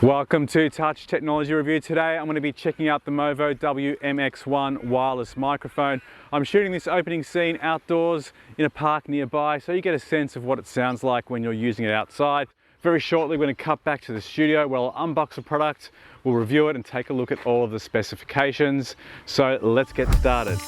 Welcome to Touch Technology Review. Today I'm going to be checking out the MOVO WMX1 wireless microphone. I'm shooting this opening scene outdoors in a park nearby, so you get a sense of what it sounds like when you're using it outside. Very shortly we're going to cut back to the studio where I'll unbox the product, we'll review it and take a look at all of the specifications. So let's get started.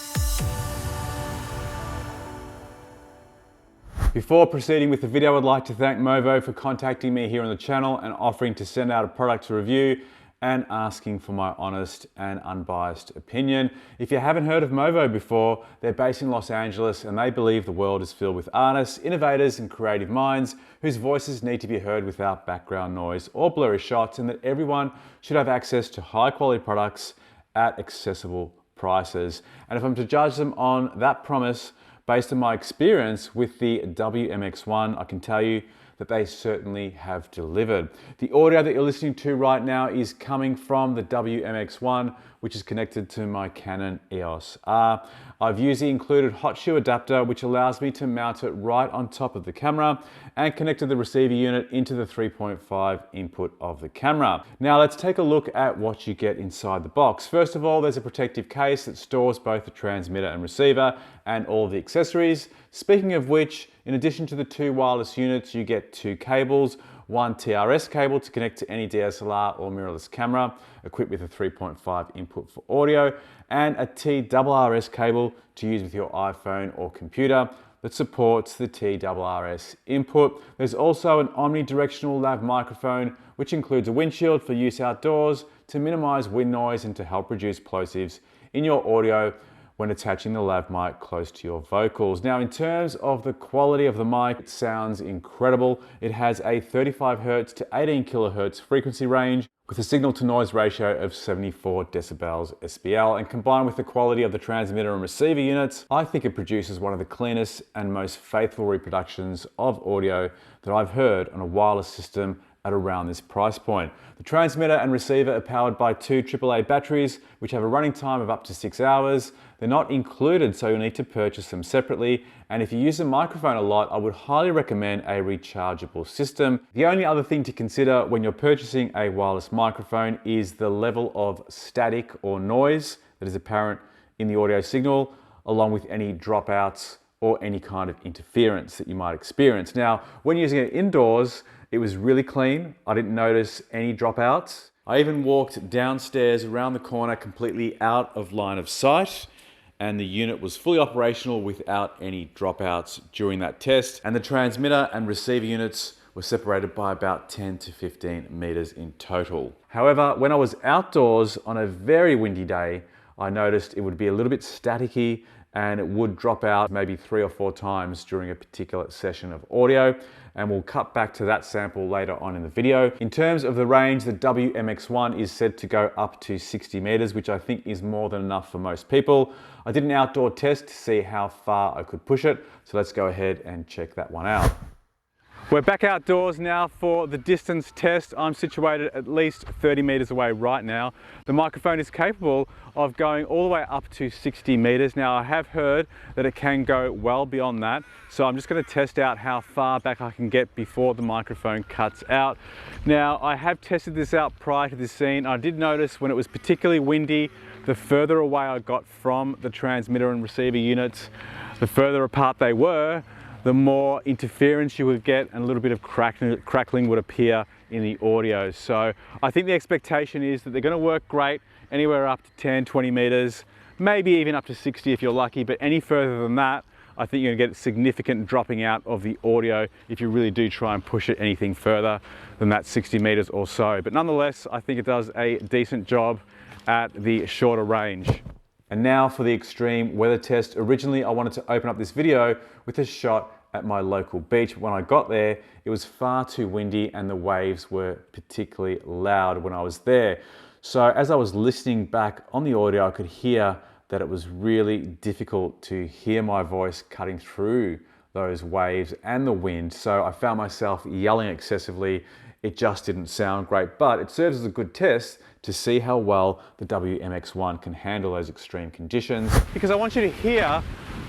Before proceeding with the video, I'd like to thank MOVO for contacting me here on the channel and offering to send out a product to review and asking for my honest and unbiased opinion. If you haven't heard of MOVO before, they're based in Los Angeles and they believe the world is filled with artists, innovators and creative minds whose voices need to be heard without background noise or blurry shots, and that everyone should have access to high quality products at accessible prices. And if I'm to judge them on that promise, based on my experience with the WMX1, I can tell you that they certainly have delivered. The audio that you're listening to right now is coming from the WMX1, which is connected to my Canon EOS R. I've used the included hot shoe adapter, which allows me to mount it right on top of the camera, and connected the receiver unit into the 3.5 input of the camera. Now let's take a look at what you get inside the box. First of all, there's a protective case that stores both the transmitter and receiver and all the accessories. Speaking of which, in addition to the two wireless units, you get two cables, one TRRS cable to connect to any DSLR or mirrorless camera, equipped with a 3.5 input for audio, and a TRRS cable to use with your iPhone or computer that supports the TRRS input. There's also an omnidirectional lav microphone, which includes a windshield for use outdoors to minimize wind noise and to help reduce plosives in your audio when attaching the lav mic close to your vocals. Now, in terms of the quality of the mic, it sounds incredible. It has a 35 Hz to 18 kHz frequency range with a signal to noise ratio of 74 decibels SPL, and combined with the quality of the transmitter and receiver units, I think it produces one of the cleanest and most faithful reproductions of audio that I've heard on a wireless system at around this price point. The transmitter and receiver are powered by two AAA batteries, which have a running time of up to 6 hours. They're not included, so you'll need to purchase them separately. And if you use the microphone a lot, I would highly recommend a rechargeable system. The only other thing to consider when you're purchasing a wireless microphone is the level of static or noise that is apparent in the audio signal, along with any dropouts or any kind of interference that you might experience. Now, when using it indoors, it was really clean. I didn't notice any dropouts. I even walked downstairs around the corner completely out of line of sight, and the unit was fully operational without any dropouts during that test. And the transmitter and receiver units were separated by about 10 to 15 meters in total. However, when I was outdoors on a very windy day, I noticed it would be a little bit staticky and it would drop out maybe 3 or 4 times during a particular session of audio, and we'll cut back to that sample later on in the video. In terms of the range, the WMX1 is said to go up to 60 meters, which I think is more than enough for most people. I did an outdoor test to see how far I could push it, so let's go ahead and check that one out. We're back outdoors now for the distance test. I'm situated at least 30 meters away right now. The microphone is capable of going all the way up to 60 meters. Now, I have heard that it can go well beyond that, so I'm just going to test out how far back I can get before the microphone cuts out. Now, I have tested this out prior to this scene. I did notice when it was particularly windy, the further away I got from the transmitter and receiver units, the further apart they were, the more interference you would get and a little bit of crackling would appear in the audio. So I think the expectation is that they're going to work great anywhere up to 10, 20 meters, maybe even up to 60 if you're lucky, but any further than that, I think you're going to get significant dropping out of the audio if you really do try and push it anything further than that 60 meters or so. But nonetheless, I think it does a decent job at the shorter range. And now for the extreme weather test. Originally, I wanted to open up this video with a shot at my local beach. When I got there, it was far too windy and the waves were particularly loud when I was there. So as I was listening back on the audio, I could hear that it was really difficult to hear my voice cutting through those waves and the wind. So I found myself yelling excessively. It just didn't sound great, but it serves as a good test to see how well the WMX1 can handle those extreme conditions. Because I want you to hear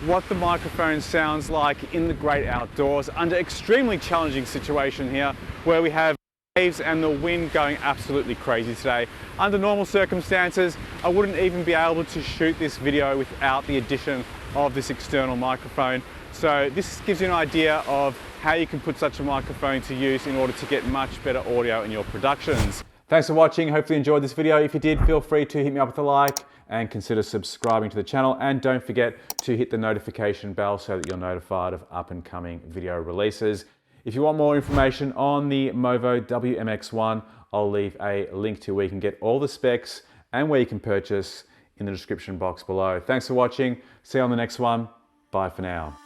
what the microphone sounds like in the great outdoors under extremely challenging situation here, where we have Waves and the wind going absolutely crazy today. Under normal circumstances, I wouldn't even be able to shoot this video without the addition of this external microphone. So this gives you an idea of how you can put such a microphone to use in order to get much better audio in your productions. Thanks for watching. Hopefully you enjoyed this video. If you did, feel free to hit me up with a like and consider subscribing to the channel. And don't forget to hit the notification bell so that you're notified of up and coming video releases. If you want more information on the MOVO WMX1, I'll leave a link to where you can get all the specs and where you can purchase in the description box below. Thanks for watching. See you on the next one. Bye for now.